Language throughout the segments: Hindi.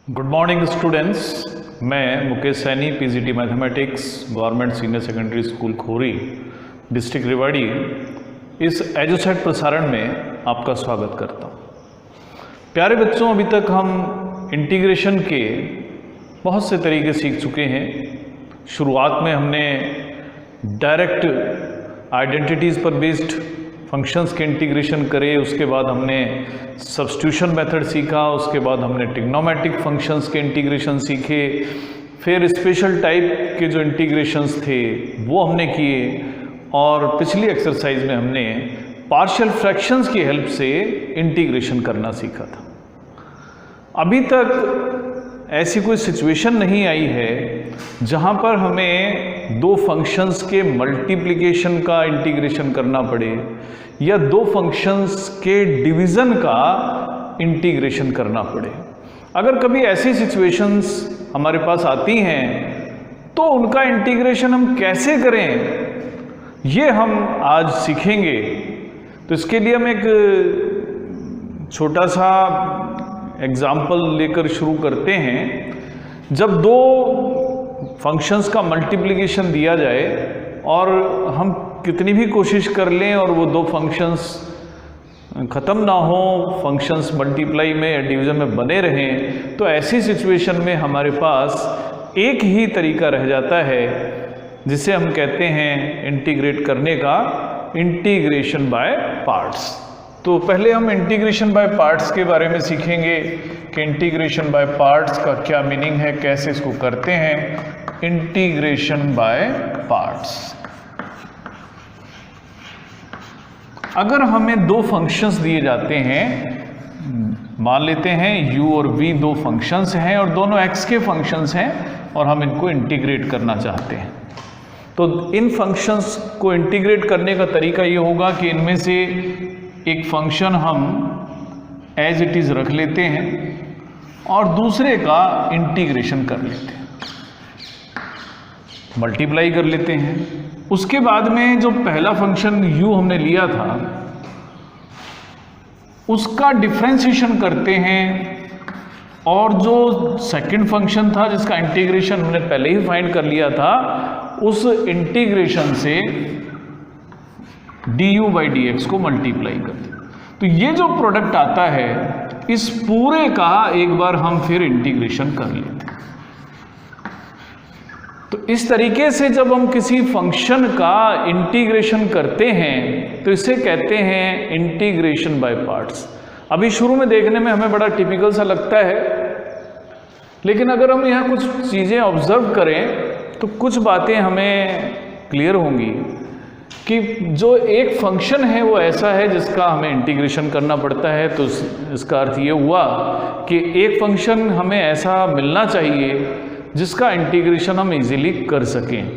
गुड मॉर्निंग स्टूडेंट्स, मैं Mukesh Saini, PGT mathematics, government senior secondary school Khori, district Rewari, इस एजुसेट प्रसारण में आपका स्वागत करता हूँ। प्यारे बच्चों, अभी तक हम इंटीग्रेशन के बहुत से तरीके सीख चुके हैं। शुरुआत में हमने डायरेक्ट आइडेंटिटीज़ पर बेस्ड फंक्शंस के इंटीग्रेशन करे, उसके बाद हमने सब्स्टिट्यूशन मेथड सीखा, उसके बाद हमने ट्रिग्नोमेट्रिक फंक्शंस के इंटीग्रेशन सीखे, फिर स्पेशल टाइप के जो इंटीग्रेशंस थे वो हमने किए, और पिछली एक्सरसाइज में हमने पार्शियल फ्रैक्शंस की हेल्प से इंटीग्रेशन करना सीखा था। अभी तक ऐसी कोई सिचुएशन नहीं आई है जहाँ पर हमें दो फंक्शंस के मल्टीप्लिकेशन का इंटीग्रेशन करना पड़े या दो फंक्शंस के डिवीज़न का इंटीग्रेशन करना पड़े। अगर कभी ऐसी सिचुएशंस हमारे पास आती हैं तो उनका इंटीग्रेशन हम कैसे करें, ये हम आज सीखेंगे। तो इसके लिए हम एक छोटा सा एग्जाम्पल लेकर शुरू करते हैं। जब दो फंक्शंस का मल्टीप्लिकेशन दिया जाए और हम कितनी भी कोशिश कर लें और वो दो फंक्शंस ख़त्म ना हो, फंक्शंस मल्टीप्लाई में या डिवीज़न में बने रहें, तो ऐसी सिचुएशन में हमारे पास एक ही तरीका रह जाता है जिसे हम कहते हैं इंटीग्रेट करने का, इंटीग्रेशन बाय पार्ट्स। तो पहले हम इंटीग्रेशन बाय पार्ट्स के बारे में सीखेंगे कि इंटीग्रेशन बाय पार्ट्स का क्या मीनिंग है, कैसे इसको करते हैं। इंटीग्रेशन बाय पार्ट्स, अगर हमें दो फंक्शंस दिए जाते हैं, मान लेते हैं u और v दो फंक्शंस हैं और दोनों x के फंक्शंस हैं और हम इनको इंटीग्रेट करना चाहते हैं, तो इन फंक्शंस को इंटीग्रेट करने का तरीका ये होगा कि इनमें से एक फंक्शन हम एज इट इज़ रख लेते हैं और दूसरे का इंटीग्रेशन कर लेते हैं, मल्टीप्लाई कर लेते हैं। उसके बाद में जो पहला फंक्शन u हमने लिया था उसका डिफरेंशिएशन करते हैं, और जो सेकंड फंक्शन था जिसका इंटीग्रेशन हमने पहले ही फाइंड कर लिया था, उस इंटीग्रेशन से du/dx को मल्टीप्लाई करते हैं। तो ये जो प्रोडक्ट आता है इस पूरे का एक बार हम फिर इंटीग्रेशन कर लेते हैं। तो इस तरीके से जब हम किसी फंक्शन का इंटीग्रेशन करते हैं तो इसे कहते हैं इंटीग्रेशन बाय पार्ट्स। अभी शुरू में देखने में हमें बड़ा टिपिकल सा लगता है, लेकिन अगर हम यहाँ कुछ चीज़ें ऑब्जर्व करें तो कुछ बातें हमें क्लियर होंगी कि जो एक फंक्शन है वो ऐसा है जिसका हमें इंटीग्रेशन करना पड़ता है। तो इसका अर्थ ये हुआ कि एक फंक्शन हमें ऐसा मिलना चाहिए जिसका इंटीग्रेशन हम इजीली कर सकें,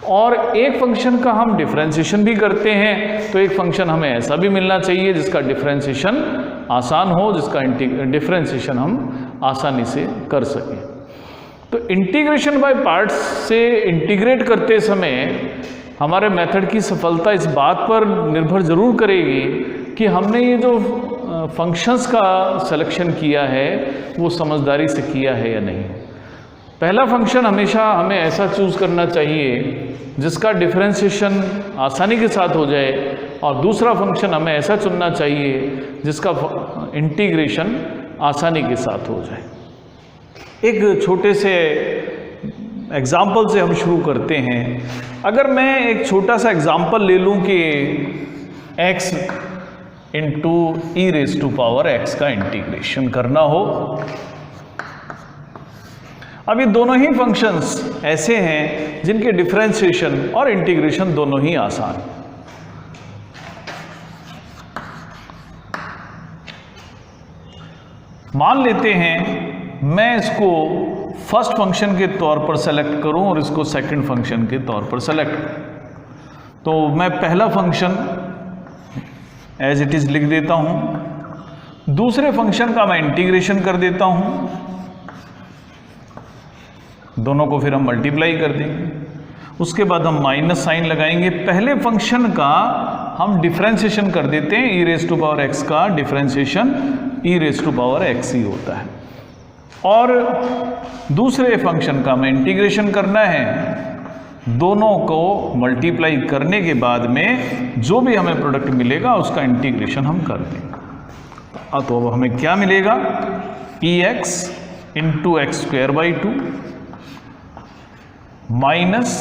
और एक फंक्शन का हम डिफरेंशिएशन भी करते हैं तो एक फंक्शन हमें ऐसा भी मिलना चाहिए जिसका डिफरेंशिएशन आसान हो, जिसका डिफरेंशिएशन हम आसानी से कर सकें। तो इंटीग्रेशन बाय पार्ट्स से इंटीग्रेट करते समय हमारे मेथड की सफलता इस बात पर निर्भर ज़रूर करेगी कि हमने ये जो फंक्शंस का सिलेक्शन किया है वो समझदारी से किया है या नहीं। पहला फंक्शन हमेशा हमें ऐसा चूज़ करना चाहिए जिसका डिफरेंशिएशन आसानी के साथ हो जाए, और दूसरा फंक्शन हमें ऐसा चुनना चाहिए जिसका इंटीग्रेशन आसानी के साथ हो जाए। एक छोटे से एग्जाम्पल से हम शुरू करते हैं। अगर मैं एक छोटा सा एग्जाम्पल ले लूँ कि x इंटू e⁻x का इंटीग्रेशन करना हो। अब ये दोनों ही फंक्शंस ऐसे हैं जिनके डिफरेंशिएशन और इंटीग्रेशन दोनों ही आसान। मान लेते हैं मैं इसको फर्स्ट फंक्शन के तौर पर सेलेक्ट करूं और इसको सेकंड फंक्शन के तौर पर सेलेक्ट, तो मैं पहला फंक्शन एज इट इज़ लिख देता हूं, दूसरे फंक्शन का मैं इंटीग्रेशन कर देता हूं, दोनों को फिर हम मल्टीप्लाई कर देंगे। उसके बाद हम माइनस साइन लगाएंगे। पहले फंक्शन का हम डिफरेंशिएशन कर देते हैं, e⁻x का डिफरेंशिएशन e⁻x ही होता है। और दूसरे फंक्शन का हमें इंटीग्रेशन करना है। दोनों को मल्टीप्लाई करने के बाद में जो भी हमें प्रोडक्ट मिलेगा उसका इंटीग्रेशन हम कर देंगे। तो अब हमें क्या मिलेगा, EX into x square by 2 minus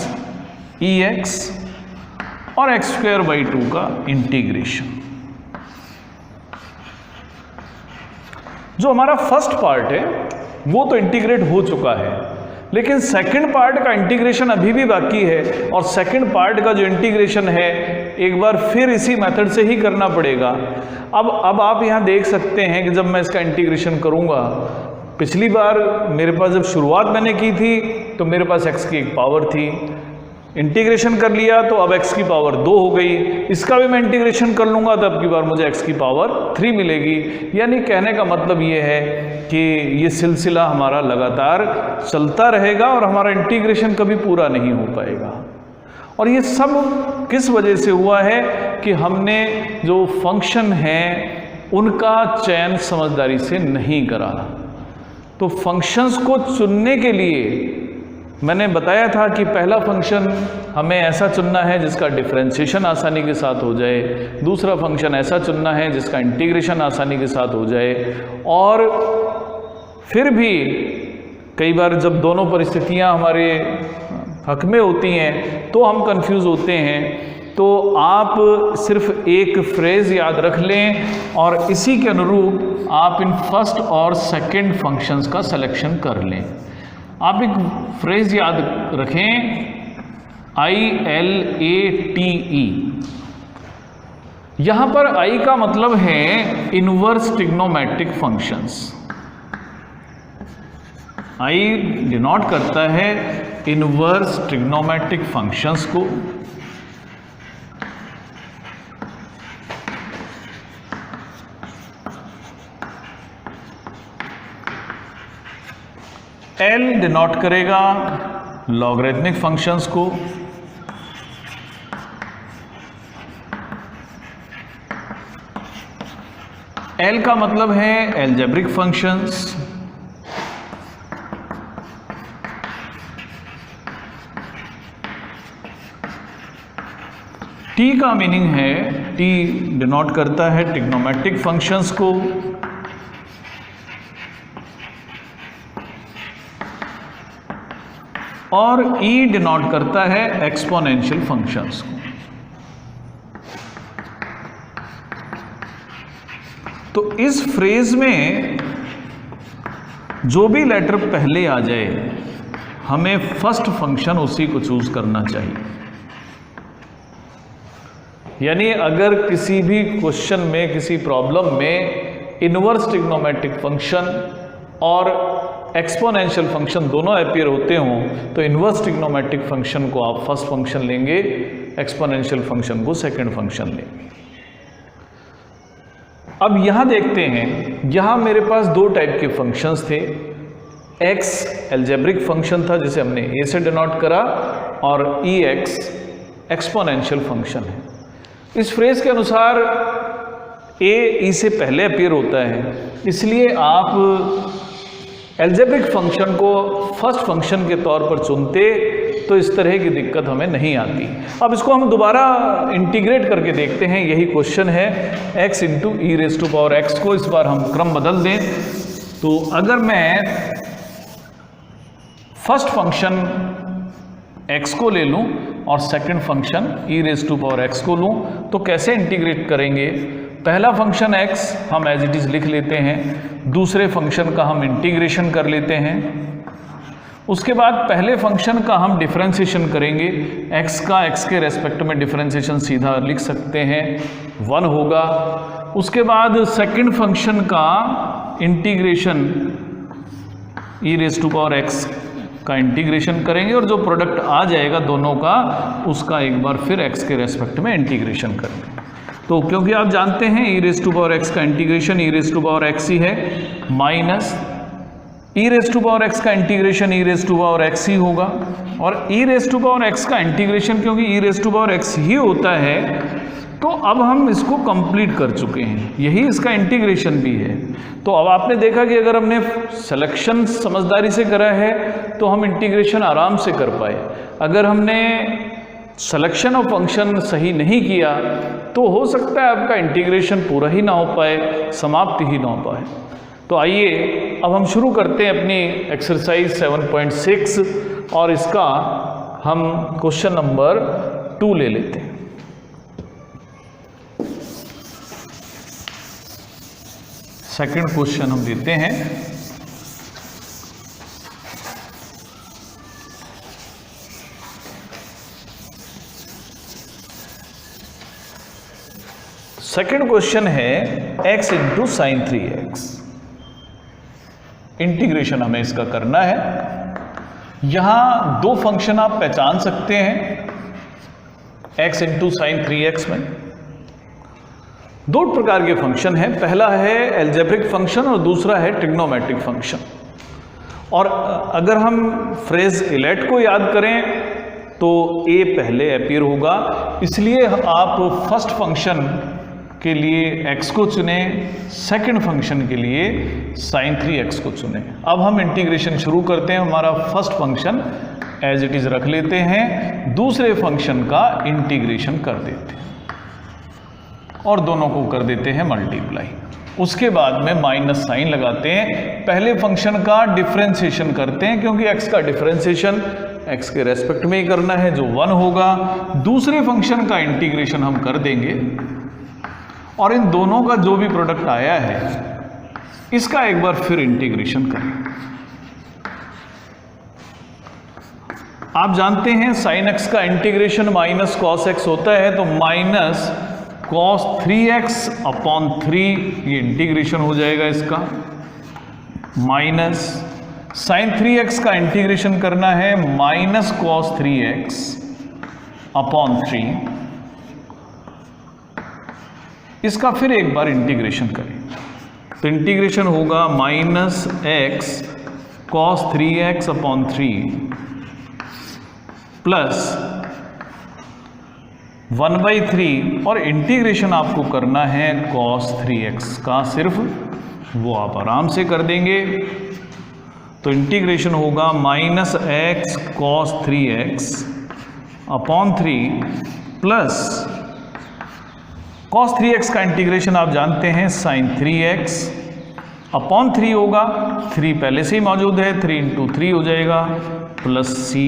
EX और एक्स स्क्वायर बाई 2 का इंटीग्रेशन। जो हमारा फर्स्ट पार्ट है वो तो इंटीग्रेट हो चुका है, लेकिन सेकंड पार्ट का इंटीग्रेशन अभी भी बाकी है। और सेकंड पार्ट का जो इंटीग्रेशन है एक बार फिर इसी मेथड से ही करना पड़ेगा। अब आप यहाँ देख सकते हैं कि जब मैं इसका इंटीग्रेशन करूँगा, पिछली बार मेरे पास जब शुरुआत मैंने की थी तो मेरे पास x की एक पावर थी, इंटीग्रेशन कर लिया तो अब x की पावर 2 हो गई। इसका भी मैं इंटीग्रेशन कर लूँगा तो अब की बार मुझे x की पावर 3 मिलेगी। यानी कहने का मतलब ये है कि ये सिलसिला हमारा लगातार चलता रहेगा और हमारा इंटीग्रेशन कभी पूरा नहीं हो पाएगा। और ये सब किस वजह से हुआ है कि हमने जो फंक्शन हैं उनका चयन समझदारी से नहीं करा। तो फंक्शंस को चुनने के लिए मैंने बताया था कि पहला फंक्शन हमें ऐसा चुनना है जिसका डिफरेंशिएशन आसानी के साथ हो जाए, दूसरा फंक्शन ऐसा चुनना है जिसका इंटीग्रेशन आसानी के साथ हो जाए। और फिर भी कई बार जब दोनों परिस्थितियां हमारे हक में होती हैं तो हम कंफ्यूज होते हैं। तो आप सिर्फ एक फ्रेज़ याद रख लें और इसी के अनुरूप आप इन फर्स्ट और सेकंड फंक्शंस का सिलेक्शन कर लें। आप एक फ्रेज याद रखें, ILATE। यहां पर I का मतलब है inverse trigonometric functions. I denote करता है इनवर्स ट्रिग्नोमेट्रिक फंक्शंस को। L डिनोट करेगा लॉगरिथमिक फंक्शंस को। L का मतलब है एल्जेब्रिक फंक्शंस। T का मीनिंग है, T डिनोट करता है ट्रिग्नोमेट्रिक फंक्शंस को। और E डिनोट करता है एक्सपोनेंशियल फंक्शंस को। तो इस फ्रेज में जो भी लेटर पहले आ जाए हमें फर्स्ट फंक्शन उसी को चूज करना चाहिए। यानी अगर किसी भी क्वेश्चन में, किसी प्रॉब्लम में इनवर्स ट्रिग्नोमेट्रिक फंक्शन और एक्सपोनेंशियल फंक्शन दोनों अपीयर होते हों तो इनवर्स ट्रिग्नोमेट्रिक फंक्शन को आप फर्स्ट फंक्शन लेंगे, एक्सपोनेंशियल फंक्शन को सेकंड फंक्शन लेंगे। अब यहां देखते हैं, यहां मेरे पास दो टाइप के फंक्शंस थे। x एल्जेब्रिक फंक्शन था जिसे हमने a से डिनोट करा, और ex एक्सपोनेंशियल फंक्शन है। इस फ्रेज के अनुसार a e से पहले अपीयर होता है, इसलिए आप एल्जेब्रिक फंक्शन को फर्स्ट फंक्शन के तौर पर चुनते तो इस तरह की दिक्कत हमें नहीं आती। अब इसको हम दोबारा इंटीग्रेट करके देखते हैं। यही क्वेश्चन है x into e raise to power x को इस बार हम क्रम बदल दें। तो अगर मैं फर्स्ट फंक्शन x को ले लूं और second function e raise to power x को लूं तो कैसे इंटीग्रेट करेंगे। पहला फंक्शन x हम एज इट इज लिख लेते हैं, दूसरे फंक्शन का हम इंटीग्रेशन कर लेते हैं। उसके बाद पहले फंक्शन का हम डिफरेंशिएशन करेंगे। x का x के रेस्पेक्ट में डिफरेंशिएशन सीधा लिख सकते हैं, 1 होगा। उसके बाद सेकंड फंक्शन का integration e raise to power x का इंटीग्रेशन करेंगे और जो प्रोडक्ट आ जाएगा दोनों का उसका एक बार फिर x के रेस्पेक्ट में इंटीग्रेशन करेंगे। तो क्योंकि आप जानते हैं e raise to power x का integration e raise to power x ही है, minus e raise to power x का integration e raise to power x ही होगा। और e raise to power x का इंटीग्रेशन क्योंकि e raise to power x ही होता है तो अब हम इसको कंप्लीट कर चुके हैं, यही इसका इंटीग्रेशन भी है। तो अब आपने देखा कि अगर हमने सिलेक्शन समझदारी से करा है तो हम इंटीग्रेशन आराम से कर पाए। अगर हमने सिलेक्शन ऑफ फंक्शन सही नहीं किया तो हो सकता है आपका इंटीग्रेशन पूरा ही ना हो पाए, समाप्ति ही ना हो पाए। तो आइए अब हम शुरू करते हैं अपनी एक्सरसाइज 7.6 और इसका हम क्वेश्चन नंबर 2 ले लेते हैं। सेकंड क्वेश्चन हम देते हैं। सेकंड क्वेश्चन है x into sine 3x। Integration हमें इसका करना है। यहां दो फंक्शन आप पहचान सकते हैं x इंटू साइन 3x में। दो प्रकार के फंक्शन हैं, पहला है एल्जेब्रिक फंक्शन और दूसरा है ट्रिग्नोमेट्रिक फंक्शन। और अगर हम फ्रेज इलेट को याद करें तो a पहले अपीयर होगा, इसलिए आप फर्स्ट फंक्शन के लिए x को चुने, सेकंड फंक्शन के लिए साइन 3x को चुने। अब हम इंटीग्रेशन शुरू करते हैं। हमारा first function as it is रख लेते हैं, दूसरे फंक्शन का इंटीग्रेशन कर देते हैं और दोनों को कर देते हैं मल्टीप्लाई। उसके बाद में माइनस साइन लगाते हैं, पहले फंक्शन का डिफरेंशिएशन करते हैं क्योंकि x का डिफरेंशिएशन x के रेस्पेक्ट में ही करना है जो 1 होगा। दूसरे फंक्शन का इंटीग्रेशन हम कर देंगे और इन दोनों का जो भी प्रोडक्ट आया है इसका एक बार फिर इंटीग्रेशन करें। आप जानते हैं साइन x का इंटीग्रेशन माइनस कॉस x होता है, तो माइनस cos 3x अपॉन 3 ये इंटीग्रेशन हो जाएगा इसका, माइनस साइन 3x का इंटीग्रेशन करना है माइनस cos 3x अपॉन 3, इसका फिर एक बार इंटीग्रेशन करें तो इंटीग्रेशन होगा minus x cos 3x upon 3 plus 1/3 और इंटीग्रेशन आपको करना है cos 3x का, सिर्फ वो आप आराम से कर देंगे। तो इंटीग्रेशन होगा minus x cos 3x upon 3 plus cos 3x का इंटीग्रेशन आप जानते हैं sin 3x अपॉन 3 होगा, 3 पहले से ही मौजूद है, 3 इंटू 3 हो जाएगा प्लस c।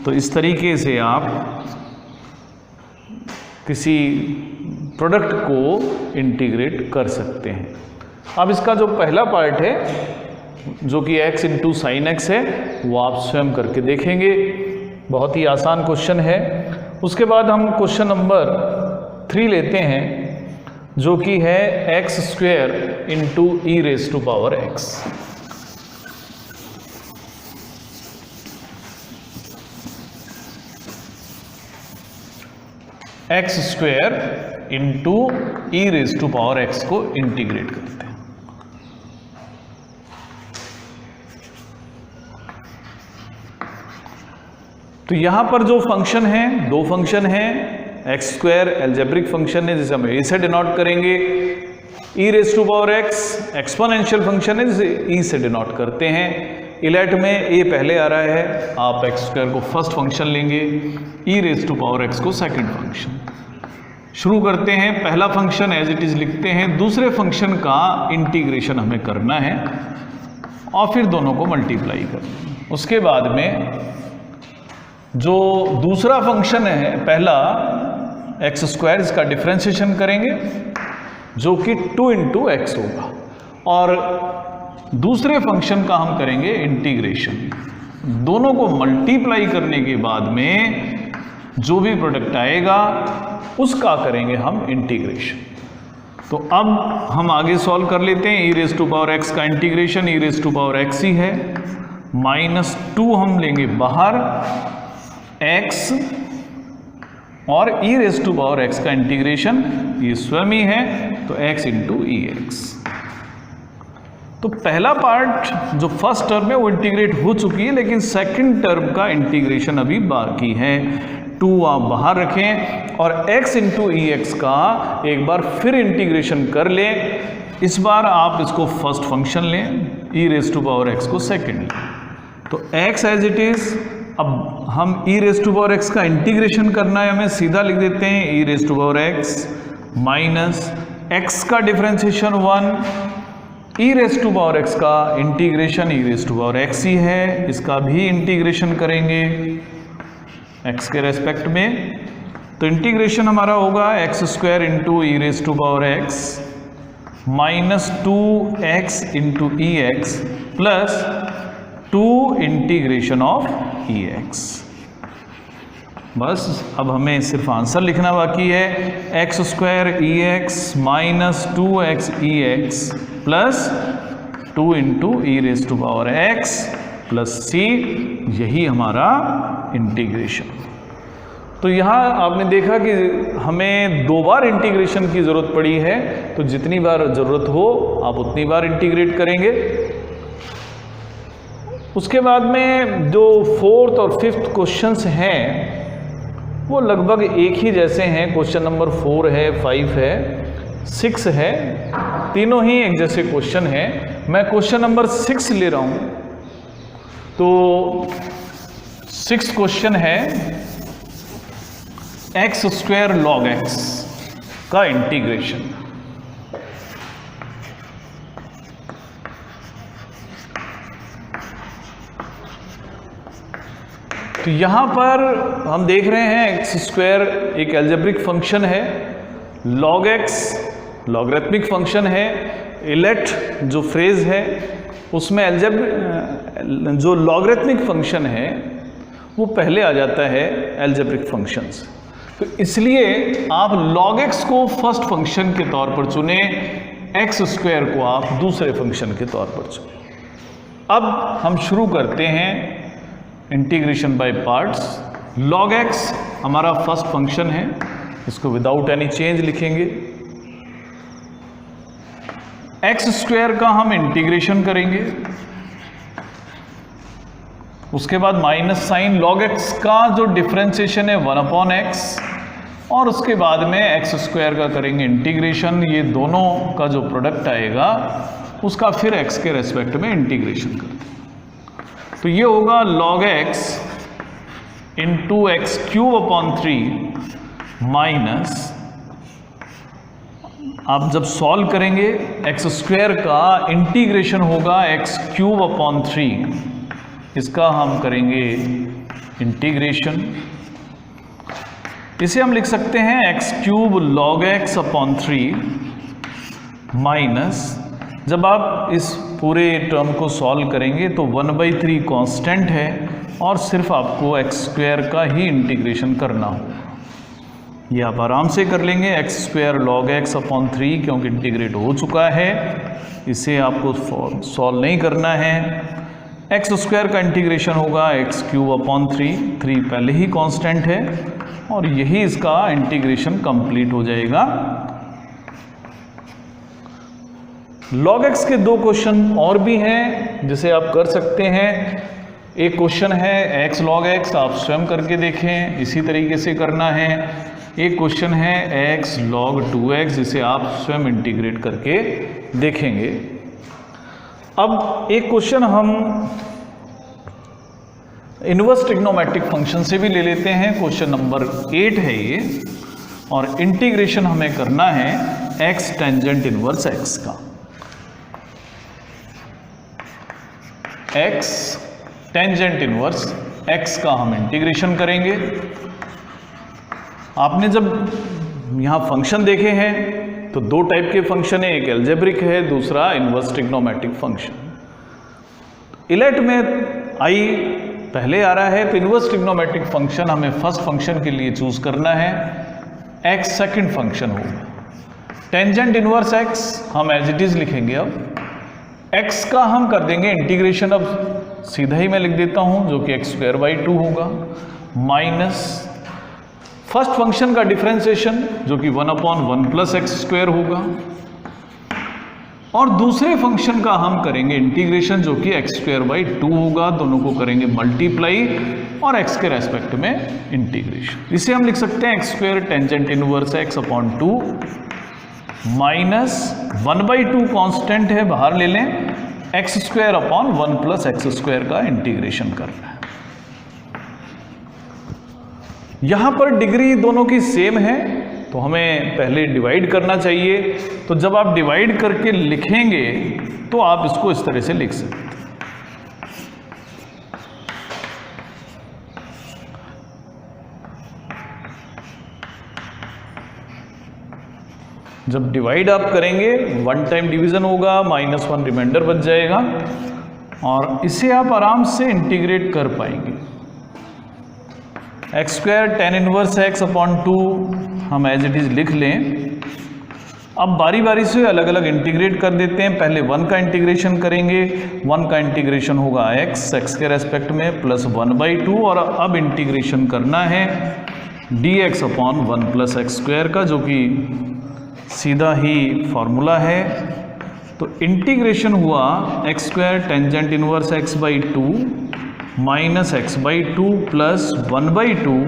तो इस तरीके से आप किसी प्रोडक्ट को इंटीग्रेट कर सकते हैं। अब इसका जो पहला पार्ट है जो कि x इंटू साइन एक्स है वो आप स्वयं करके देखेंगे, बहुत ही आसान क्वेश्चन है। उसके बाद हम क्वेश्चन नंबर 3 लेते हैं जो कि है x square into e raise to power x। X square into e raise to power x को इंटीग्रेट करते हैं। तो यहां पर जो फंक्शन है, दो फंक्शन है, एक्स स्क्वायर एल्जेब्रिक फंक्शन है जिसे हम ए से डिनोट करेंगे, e raise to power x exponential function है जिसे ई से डिनोट करते हैं। इलेट में ए पहले आ रहा है, आप एक्स स्क्वायर को फर्स्ट फंक्शन लेंगे, ई रेज टू पावर एक्स को सेकंड फंक्शन। शुरू करते हैं, पहला फंक्शन एज इट इज लिखते हैं, दूसरे फंक्शन का इंटीग्रेशन हमें करना है और फिर दोनों को मल्टीप्लाई करना है। उसके बाद में जो दूसरा फंक्शन है पहला एक्स स्क्वायर, इसका डिफरेंशिएशन करेंगे जो कि 2 इंटू एक्स होगा और दूसरे फंक्शन का हम करेंगे इंटीग्रेशन। दोनों को मल्टीप्लाई करने के बाद में जो भी प्रोडक्ट आएगा उसका करेंगे हम इंटीग्रेशन। तो अब हम आगे सॉल्व कर लेते हैं। E raise to power x का integration e raise to power x ही है, -2 हम लेंगे बाहर, एक्स और e raise to power x का इंटीग्रेशन ये स्वयं ही है, तो x इंटू ई एक्स। तो पहला पार्ट जो फर्स्ट टर्म है वो इंटीग्रेट हो चुकी है, लेकिन सेकंड टर्म का इंटीग्रेशन अभी बाकी है। 2 आप बाहर रखें और x इंटू ई एक्स का एक बार फिर इंटीग्रेशन कर लें। इस बार आप इसको फर्स्ट फंक्शन लें, e raise to power x को सेकेंड लें, तो x एज इट इज। अब हम e raise to power x का इंटीग्रेशन करना है, हमें सीधा लिख देते हैं e raise to power x minus x का differentiation 1, e raise to power x का integration e raise to power x ही है, इसका भी इंटीग्रेशन करेंगे x के रेस्पेक्ट में। तो इंटीग्रेशन हमारा होगा x square into e raise to power x minus 2x into e x plus 2 integration of e x. बस अब हमें सिर्फ आंसर लिखना बाकी है, x square e x minus 2x e x plus 2 into e raise to power x plus c, यही हमारा इंटीग्रेशन। तो यहाँ आपने देखा कि हमें 2 बार इंटीग्रेशन की ज़रूरत पड़ी है, तो जितनी बार ज़रूरत हो आप उतनी बार इंटीग्रेट करेंगे। उसके बाद में जो 4th और 5th क्वेश्चंस हैं वो लगभग एक ही जैसे हैं। क्वेश्चन नंबर 4 है, 5 है, 6 है, तीनों ही एक जैसे क्वेश्चन है। मैं क्वेश्चन नंबर 6 ले रहा हूँ। तो 6 क्वेश्चन है एक्स स्क्वायर लॉग एक्स का इंटीग्रेशन। तो यहाँ पर हम देख रहे हैं एक्स स्क्वायर एक एल्जेब्रिक फंक्शन है, लॉग एक्स लॉगरिथमिक फंक्शन है, इलेट जो फ्रेज है उसमें जो लॉगरिथमिक फंक्शन है वो पहले आ जाता है एल्जेब्रिक फंक्शंस। तो इसलिए आप लॉग एक्स को फर्स्ट फंक्शन के तौर पर चुने, एक्स स्क्वायर को आप दूसरे फंक्शन के तौर पर चुने। अब हम शुरू करते हैं integration by parts. Log x हमारा फर्स्ट फंक्शन है, इसको विदाउट एनी चेंज लिखेंगे। एक्स स्क्वायर का हम इंटीग्रेशन करेंगे, उसके बाद माइनस साइन लॉग एक्स का जो डिफरेंशिएशन है 1/x, और उसके बाद में एक्स स्क्वायर का करेंगे इंटीग्रेशन। ये दोनों का जो प्रोडक्ट आएगा उसका फिर x के रेस्पेक्ट में इंटीग्रेशन करेंगे। तो ये होगा log x into x cube upon 3 minus, आप जब सॉल्व करेंगे एक्स स्क्वायर का इंटीग्रेशन होगा एक्स क्यूब अपॉन 3, इसका हम करेंगे इंटीग्रेशन। इसे हम लिख सकते हैं x cube log x upon 3 minus, जब आप इस पूरे टर्म को सॉल्व करेंगे तो 1/3 कांस्टेंट है और सिर्फ आपको एक्स स्क्वायर का ही इंटीग्रेशन करना होगा। ये आप आराम से कर लेंगे, x square log x upon 3 क्योंकि इंटीग्रेट हो चुका है, इसे आपको सॉल्व नहीं करना है। एक्स स्क्वायर का इंटीग्रेशन होगा एक्स क्यूब अपॉन 3 पहले ही कांस्टेंट है और यही इसका इंटीग्रेशन कंप्लीट हो जाएगा। log x के 2 क्वेश्चन और भी हैं जिसे आप कर सकते हैं। एक क्वेश्चन है x log x, आप स्वयं करके देखें, इसी तरीके से करना है। एक क्वेश्चन है x log 2x, जिसे आप स्वयं इंटीग्रेट करके देखेंगे। अब एक क्वेश्चन हम इनवर्स ट्रिग्नोमेट्रिक फंक्शन से भी ले लेते हैं। क्वेश्चन नंबर 8 है ये, और इंटीग्रेशन हमें करना है x टेंजेंट इनवर्स x का। x टेंजेंट इनवर्स x का हम इंटीग्रेशन करेंगे। आपने जब यहाँ फंक्शन देखे हैं तो 2 टाइप के फंक्शन है, एक एल्जेब्रिक है, दूसरा इनवर्स ट्रिग्नोमेट्रिक फंक्शन। इलेट में i पहले आ रहा है तो इनवर्स ट्रिग्नोमेट्रिक फंक्शन हमें फर्स्ट फंक्शन के लिए चूज करना है, x सेकंड फंक्शन होगा। टेंजेंट इनवर्स x हम एज इट इज लिखेंगे। अब x का हम कर देंगे इंटीग्रेशन, अब सीधा ही मैं लिख देता हूं, जो कि x²/2 होगा, माइनस फर्स्ट फंक्शन का डिफरेंशिएशन जो कि 1/1 + x² होगा, और दूसरे फंक्शन का हम करेंगे इंटीग्रेशन, जो कि x²/2 होगा। दोनों को करेंगे मल्टीप्लाई और x के रेस्पेक्ट में इंटीग्रेशन। इसे हम लिख सकते हैं x² tangent inverse x/2 minus 1/2 constant है, बाहर ले लें, x²/1 + x² का इंटीग्रेशन करना है। यहां पर डिग्री दोनों की सेम है, तो हमें पहले डिवाइड करना चाहिए। तो जब आप डिवाइड करके लिखेंगे तो आप इसको इस तरह से लिख सकते हैं। जब डिवाइड आप करेंगे 1 टाइम डिवीजन होगा, -1 रिमाइंडर बच जाएगा और इसे आप आराम से इंटीग्रेट कर पाएंगे। x² tan इनवर्स x/2 हम एज इट इज लिख लें। अब बारी बारी से अलग अलग इंटीग्रेट कर देते हैं। पहले 1 का इंटीग्रेशन करेंगे, 1 का इंटीग्रेशन होगा x के रेस्पेक्ट में प्लस 1/2 और अब इंटीग्रेशन करना है dx/1 + x² का, जो कि सीधा ही फॉर्मूला है। तो इंटीग्रेशन हुआ x² tangent inverse x/2 minus x/2 plus 1/2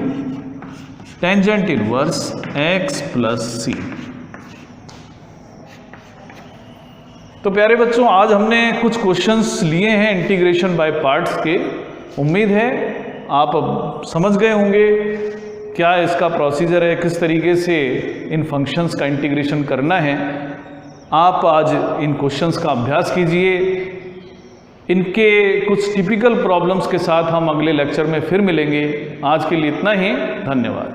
tangent inverse x + c। तो प्यारे बच्चों, आज हमने कुछ क्वेश्चंस लिए हैं इंटीग्रेशन बाय पार्ट्स के। उम्मीद है आप अब समझ गए होंगे क्या इसका प्रोसीजर है, किस तरीके से इन फंक्शंस का इंटीग्रेशन करना है। आप आज इन क्वेश्चंस का अभ्यास कीजिए। इनके कुछ टिपिकल प्रॉब्लम्स के साथ हम अगले लेक्चर में फिर मिलेंगे। आज के लिए इतना ही, धन्यवाद।